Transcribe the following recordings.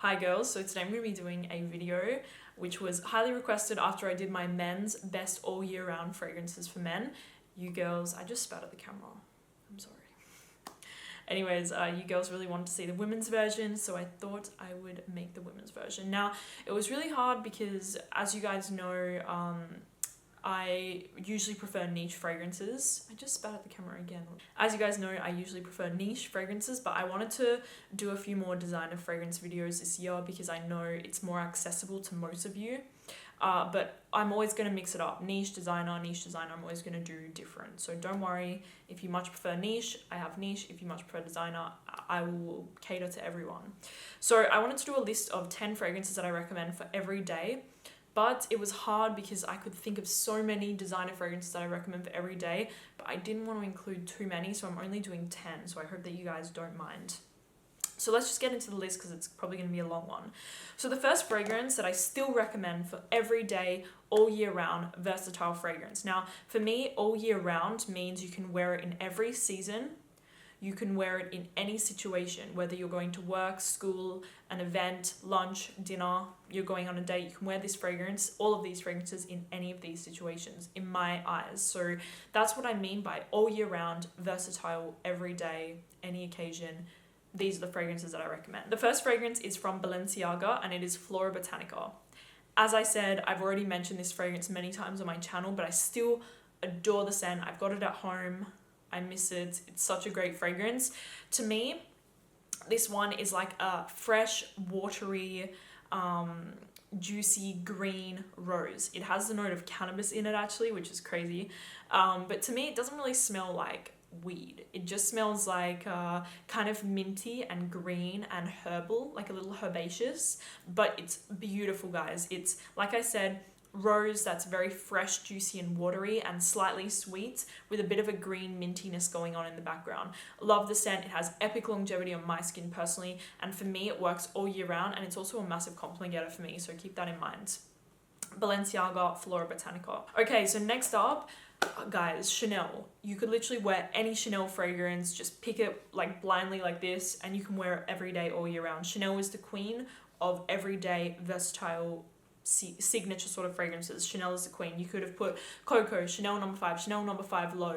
Hi girls, so today I'm going to be doing a video which was highly requested after I did my men's best all year round fragrances for men. You girls, I just spat at the camera, I'm sorry. Anyways, you girls really wanted to see the women's version, so I thought I would make the women's version. Now, it was really hard because, as you guys know, I usually prefer niche fragrances. I just spat at the camera again. As you guys know, I usually prefer niche fragrances, but I wanted to do a few more designer fragrance videos this year because I know it's more accessible to most of you. But I'm always going to mix it up. Niche, designer, I'm always going to do different. So don't worry, if you much prefer niche, I have niche. If you much prefer designer, I will cater to everyone. So I wanted to do a list of 10 fragrances that I recommend for every day. But it was hard because I could think of so many designer fragrances that I recommend for every day, but I didn't want to include too many, so I'm only doing 10, so I hope that you guys don't mind. So let's just get into the list because it's probably going to be a long one. So the first fragrance that I still recommend for every day, all year round, versatile fragrance. Now, for me, all year round means you can wear it in every season. You can wear it in any situation, whether you're going to work, school, an event, lunch, dinner, you're going on a date, you can wear this fragrance, all of these fragrances in any of these situations, in my eyes. So that's what I mean by all year round, versatile, every day, any occasion. These are the fragrances that I recommend. The first fragrance is from Balenciaga and it is Flora Botanica. As I said, I've already mentioned this fragrance many times on my channel, but I still adore the scent. I've got it at home. I miss it. It's such a great fragrance. To me, this one is like a fresh, watery, juicy green rose. It has the note of cannabis in it actually, which is crazy. But to me, it doesn't really smell like weed. It just smells like kind of minty and green and herbal, like a little herbaceous, but it's beautiful, guys. It's, like I said, rose that's very fresh, juicy and watery and slightly sweet with a bit of a green mintiness going on in the background. Love the scent. It has epic longevity on my skin personally, and for me it works all year round, and it's also a massive compliment getter for me, so keep that in mind. Balenciaga Flora Botanica. Okay, so next up, guys, Chanel. You could literally wear any Chanel fragrance, just pick it like blindly like this, and you can wear it every day all year round. Chanel is the queen of everyday versatile signature sort of fragrances. Chanel is the queen. You could have put Coco, Chanel No. 5, Chanel No. 5 Low,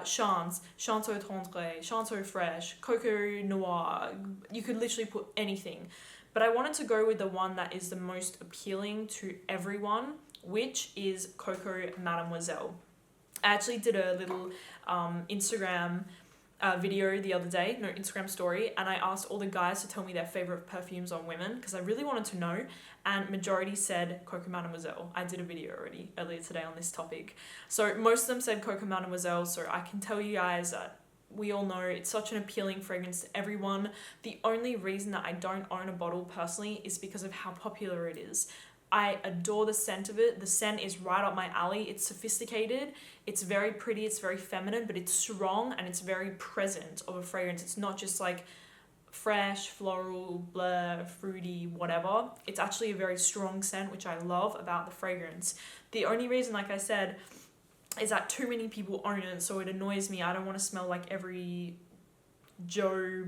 Chance, Chanteau Tendre, Chanteau Fresh, Coco Noir. You could literally put anything. But I wanted to go with the one that is the most appealing to everyone, which is Coco Mademoiselle. I actually did a little Instagram video the other day, Instagram story, and I asked all the guys to tell me their favorite perfumes on women because I really wanted to know, and majority said Coco Mademoiselle. I did a video already earlier today on this topic. So most of them said Coco Mademoiselle, so I can tell you guys that we all know it's such an appealing fragrance to everyone. The only reason that I don't own a bottle personally is because of how popular it is. I adore the scent of it. The scent is right up my alley. It's sophisticated, it's very pretty, it's very feminine, but it's strong and it's very present of a fragrance. It's not just like fresh, floral, blah, fruity, whatever. It's actually a very strong scent, which I love about the fragrance. The only reason, like I said, is that too many people own it, so it annoys me. I don't want to smell like every Joe,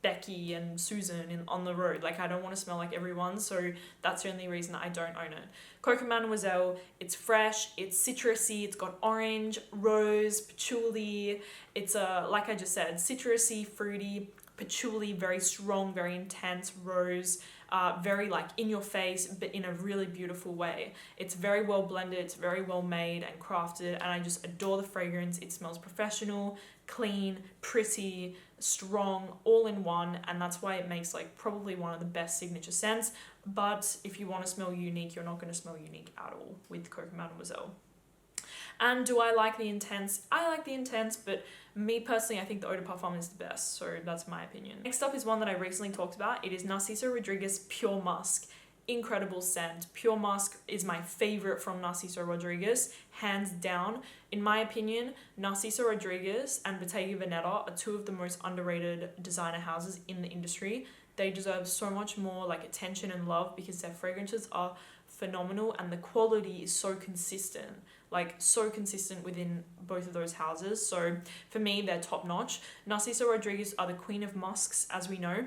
Becky and Susan on the road. Like, I don't want to smell like everyone, so that's the only reason that I don't own it. Coco Mademoiselle, it's fresh, it's citrusy, it's got orange, rose, patchouli. It's like I just said, citrusy, fruity, patchouli, very strong, very intense, rose, very like in your face, but in a really beautiful way. It's very well blended, it's very well made and crafted, and I just adore the fragrance. It smells professional, clean, pretty, strong, all in one, and that's why it makes like probably one of the best signature scents. But if you want to smell unique, you're not going to smell unique at all with Coco Mademoiselle. And do I like the intense? I like the intense, but me personally, I think the Eau de Parfum is the best, so that's my opinion. Next up is one that I recently talked about. It is Narciso Rodriguez Pure Musk. Incredible scent. Pure Musk is my favorite from Narciso Rodriguez, hands down. In my opinion, Narciso Rodriguez and Bottega Veneta are two of the most underrated designer houses in the industry. They deserve so much more like attention and love because their fragrances are phenomenal and the quality is so consistent, like so consistent within both of those houses. So for me, they're top notch. Narciso Rodriguez are the queen of musks, as we know.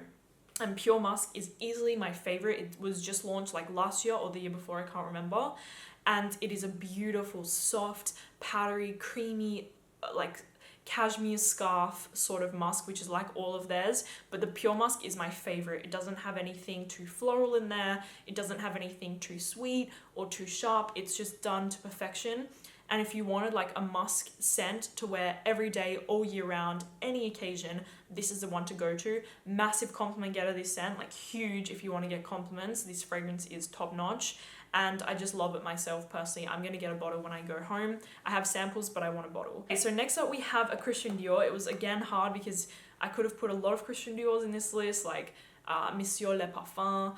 And Pure Musk is easily my favorite. It was just launched like last year or the year before, I can't remember. And it is a beautiful, soft, powdery, creamy, like cashmere scarf sort of musk, which is like all of theirs. But the Pure Musk is my favorite. It doesn't have anything too floral in there. It doesn't have anything too sweet or too sharp. It's just done to perfection. And if you wanted like a musk scent to wear every day, all year round, any occasion, this is the one to go to. Massive compliment getter, this scent, like huge if you want to get compliments. This fragrance is top notch and I just love it myself personally. I'm going to get a bottle when I go home. I have samples, but I want a bottle. Okay, so next up we have a Christian Dior. It was again hard because I could have put a lot of Christian Diors in this list, like Monsieur Le Parfum,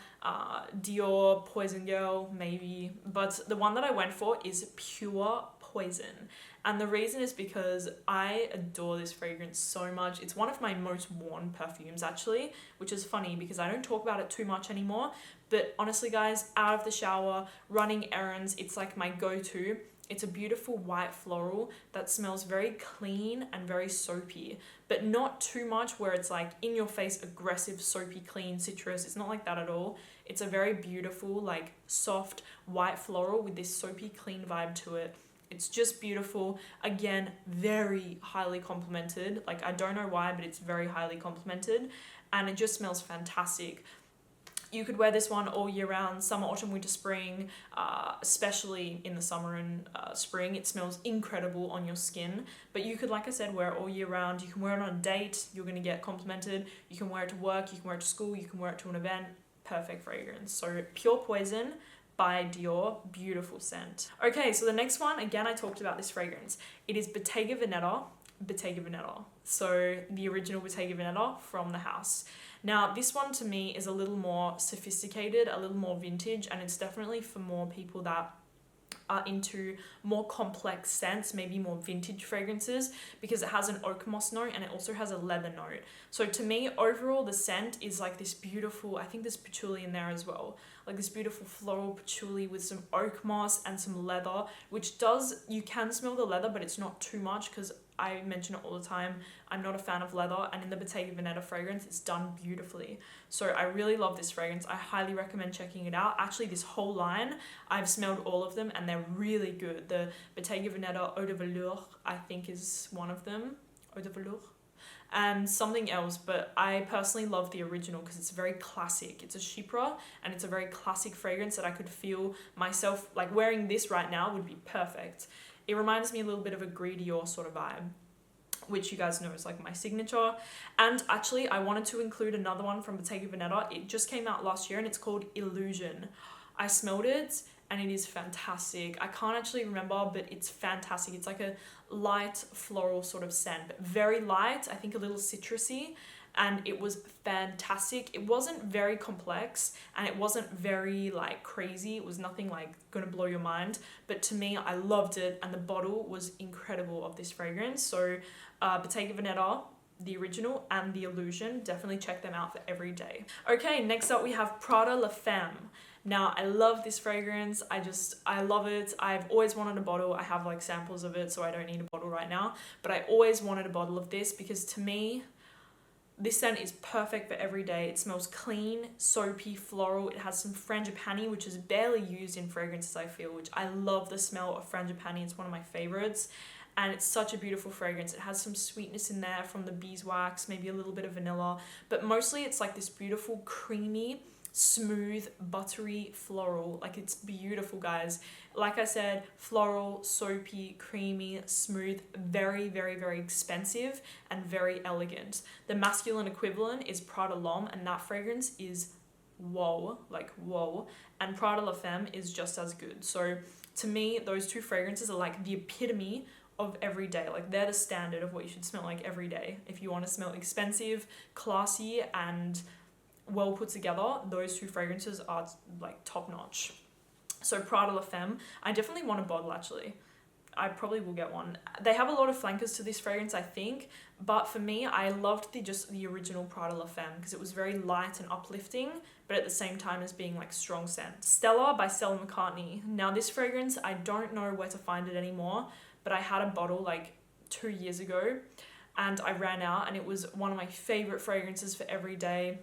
Dior, Poison Girl, maybe. But the one that I went for is Pure Poison. And the reason is because I adore this fragrance so much. It's one of my most worn perfumes actually, which is funny because I don't talk about it too much anymore. But honestly guys, out of the shower, running errands, it's like my go-to. It's a beautiful white floral that smells very clean and very soapy, but not too much where it's like in your face, aggressive, soapy, clean citrus. It's not like that at all. It's a very beautiful, like soft white floral with this soapy, clean vibe to it. It's just beautiful. Again, very highly complimented. Like I don't know why, but it's very highly complimented and it just smells fantastic. You could wear this one all year round, summer, autumn, winter, spring, especially in the summer and spring. It smells incredible on your skin, but you could, like I said, wear it all year round. You can wear it on a date, you're gonna get complimented. You can wear it to work, you can wear it to school, you can wear it to an event. Perfect fragrance. So Pure Poison by Dior, beautiful scent. Okay, so the next one, again, I talked about this fragrance. It is Bottega Veneta, Bottega Veneta. So the original Bottega Veneta from the house. Now, this one to me is a little more sophisticated, a little more vintage, and it's definitely for more people that are into more complex scents, maybe more vintage fragrances, because it has an oak moss note and it also has a leather note. So to me, overall, the scent is like this beautiful, I think there's patchouli in there as well, like this beautiful floral patchouli with some oak moss and some leather, which does, you can smell the leather, but it's not too much because I mention it all the time. I'm not a fan of leather, and in the Bottega Veneta fragrance, it's done beautifully. So I really love this fragrance. I highly recommend checking it out. Actually, this whole line, I've smelled all of them and they're really good. The Bottega Veneta Eau de Velours, I think, is one of them. Eau de Velours. And something else, but I personally love the original because it's very classic. It's a Chypre and it's a very classic fragrance that I could feel myself, like wearing this right now would be perfect. It reminds me a little bit of a Dior sort of vibe, which you guys know is like my signature. And actually, I wanted to include another one from Bottega Veneta. It just came out last year and it's called Illusion. I smelled it and it is fantastic. I can't actually remember, but it's fantastic. It's like a light floral sort of scent, but very light, I think a little citrusy. And it was fantastic. It wasn't very complex and it wasn't very like crazy. It was nothing like gonna blow your mind, but to me, I loved it and the bottle was incredible of this fragrance. So Bottega Veneta, the original and the Illusion, definitely check them out for every day. Okay, next up we have Prada La Femme. Now, I love this fragrance. I love it. I've always wanted a bottle. I have like samples of it, so I don't need a bottle right now, but I always wanted a bottle of this because to me, this scent is perfect for every day. It smells clean, soapy, floral. It has some frangipani, which is barely used in fragrances, I feel, which I love the smell of frangipani. It's one of my favorites. And it's such a beautiful fragrance. It has some sweetness in there from the beeswax, maybe a little bit of vanilla, but mostly it's like this beautiful, creamy, smooth, buttery floral. Like it's beautiful, guys. Like I said, floral, soapy, creamy, smooth, very, very, very expensive and very elegant. The masculine equivalent is Prada L'Homme, and that fragrance is whoa, like whoa. And Prada La Femme is just as good. So to me, those two fragrances are like the epitome of every day. Like they're the standard of what you should smell like every day. If you want to smell expensive, classy, and well put together, those two fragrances are like top notch. So Prada La Femme, I definitely want a bottle actually. I probably will get one. They have a lot of flankers to this fragrance, I think, but for me, I loved the original Prada La Femme because it was very light and uplifting, but at the same time as being like strong scent. Stella by Stella McCartney. Now this fragrance, I don't know where to find it anymore, but I had a bottle like 2 years ago and I ran out, and it was one of my favorite fragrances for every day.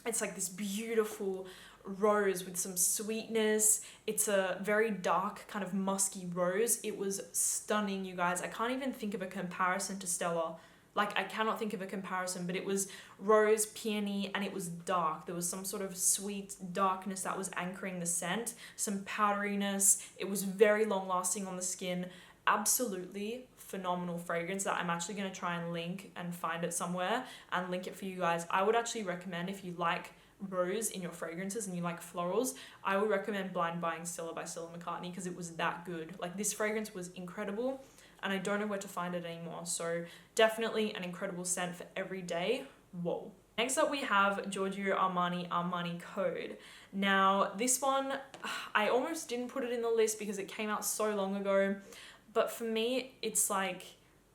It's like this beautiful rose with some sweetness. It's a very dark kind of musky rose. It was stunning, you guys. I can't even think of a comparison to Stella. Like, I cannot think of a comparison, but it was rose, peony, and it was dark. There was some sort of sweet darkness that was anchoring the scent, some powderiness. It was very long lasting on the skin. Absolutely phenomenal fragrance that I'm actually going to try and link and find it somewhere and link it for you guys. I would actually recommend, if you like rose in your fragrances and you like florals, I would recommend blind buying Stella by Stella McCartney, because it was that good. Like, this fragrance was incredible and I don't know where to find it anymore. So definitely an incredible scent for every day. Whoa. Next up we have Giorgio Armani Code. Now this one, I almost didn't put it in the list because it came out so long ago, but for me it's like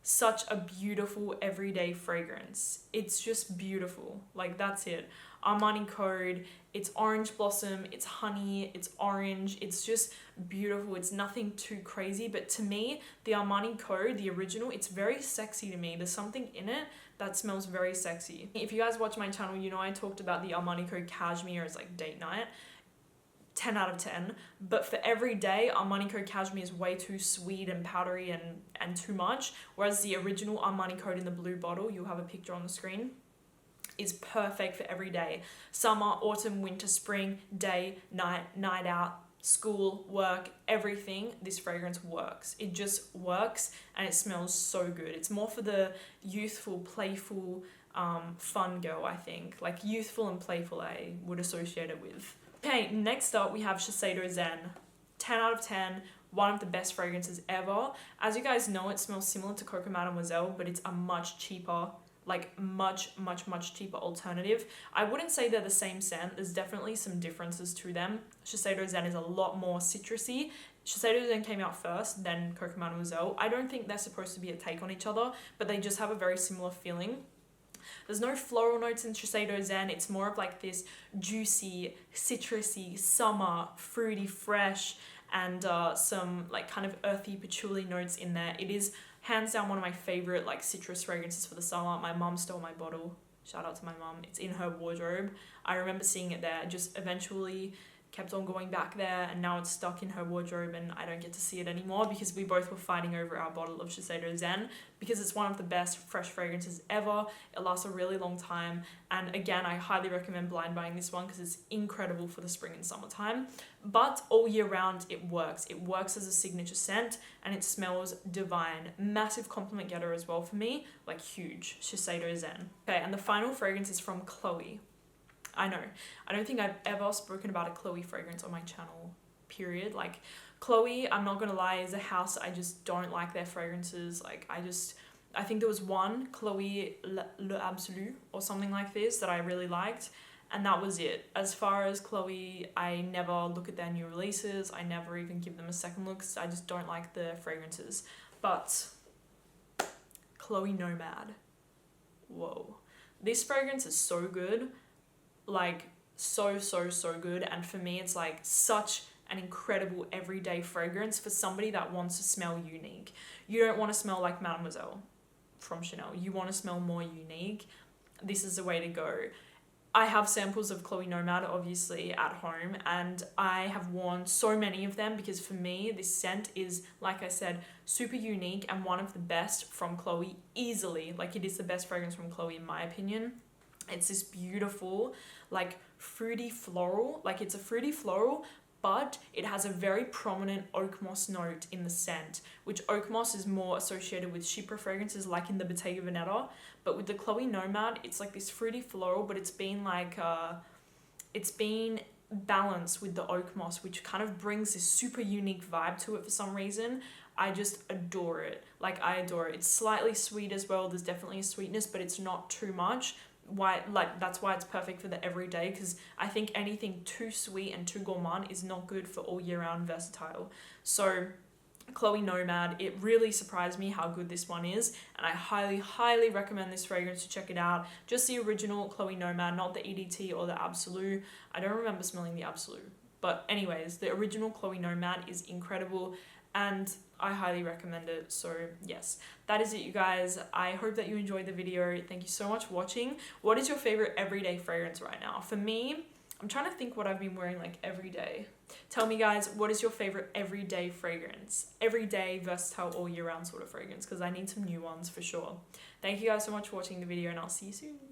such a beautiful everyday fragrance. It's just beautiful. Like, that's it. Armani Code, it's orange blossom, it's honey, it's orange, it's just beautiful. It's nothing too crazy, but to me, the Armani Code, the original, it's very sexy to me. There's something in it that smells very sexy. If you guys watch my channel, you know I talked about the Armani Code Cashmere as like date night. 10 out of 10, but for every day, Armani Code Cashmere is way too sweet and powdery and too much, whereas the original Armani Code in the blue bottle, you'll have a picture on the screen, is perfect for every day. Summer, autumn, winter, spring, day, night out, school, work, everything. This fragrance works. It just works and it smells so good. It's more for the youthful, playful, fun girl, I think. Like, youthful and playful I would associate it with. Okay, next up we have Shiseido Zen. 10 out of 10, one of the best fragrances ever. As you guys know, it smells similar to Coco Mademoiselle, but it's a much cheaper, like much cheaper alternative. I wouldn't say they're the same scent. There's definitely some differences to them. Shiseido Zen is a lot more citrusy. Shiseido Zen came out first, then Coco Mademoiselle. I don't think they're supposed to be a take on each other, but they just have a very similar feeling. There's no floral notes in Shiseido Zen. It's more of like this juicy, citrusy, summer, fruity, fresh, and some like kind of earthy patchouli notes in there. It is hands down one of my favorite like citrus fragrances for the summer. My mum stole my bottle. Shout out to my mum. It's in her wardrobe. I remember seeing it there. Just eventually kept on going back there, and now it's stuck in her wardrobe and I don't get to see it anymore because we both were fighting over our bottle of Shiseido Zen, because it's one of the best fresh fragrances ever. It lasts a really long time, and again, I highly recommend blind buying this one because it's incredible for the spring and summertime, but all year round it works. It works as a signature scent and it smells divine. Massive compliment getter as well for me, like huge. Shiseido Zen. Okay, and the final fragrance is from Chloe. I know, I don't think I've ever spoken about a Chloe fragrance on my channel, period. Like, Chloe, I'm not gonna lie, is a house I just don't like their fragrances. Like, I think there was one, Chloe Le Absolu or something like this, that I really liked, and that was it. As far as Chloe, I never look at their new releases. I never even give them a second look because I just don't like their fragrances. But Chloe Nomad, whoa. This fragrance is so good. Like, so good, and for me it's like such an incredible everyday fragrance for somebody that wants to smell unique. You don't want to smell like Mademoiselle from Chanel. You want to smell more unique. This is the way to go. I have samples of Chloe Nomad obviously at home, and I have worn so many of them because for me this scent is, like I said, super unique and one of the best from Chloe easily. Like, it is the best fragrance from Chloe in my opinion. It's this beautiful, like, fruity floral. Like, it's a fruity floral, but it has a very prominent oak moss note in the scent, which oak moss is more associated with Chypre fragrances like in the Bottega Veneta. But with the Chloe Nomad, it's like this fruity floral, but it's been like, it's been balanced with the oak moss, which kind of brings this super unique vibe to it for some reason. I just adore it. Like, I adore it. It's slightly sweet as well. There's definitely a sweetness, but it's not too much. That's why it's perfect for the everyday, because I think anything too sweet and too gourmand is not good for all year round versatile. So Chloe Nomad, it really surprised me how good this one is, and I highly recommend this fragrance to check it out. Just the original Chloe Nomad, not the EDT or the Absolute. I don't remember smelling the Absolute, but anyways, the original Chloe Nomad is incredible. and I highly recommend it. So yes, that is it, you guys. I hope that you enjoyed the video. Thank you so much for watching. What is your favorite everyday fragrance right now? For me, I'm trying to think what I've been wearing like every day. Tell me, guys, what is your favorite everyday fragrance? Everyday, versatile, all year round sort of fragrance, because I need some new ones for sure. Thank you guys so much for watching the video, and I'll see you soon.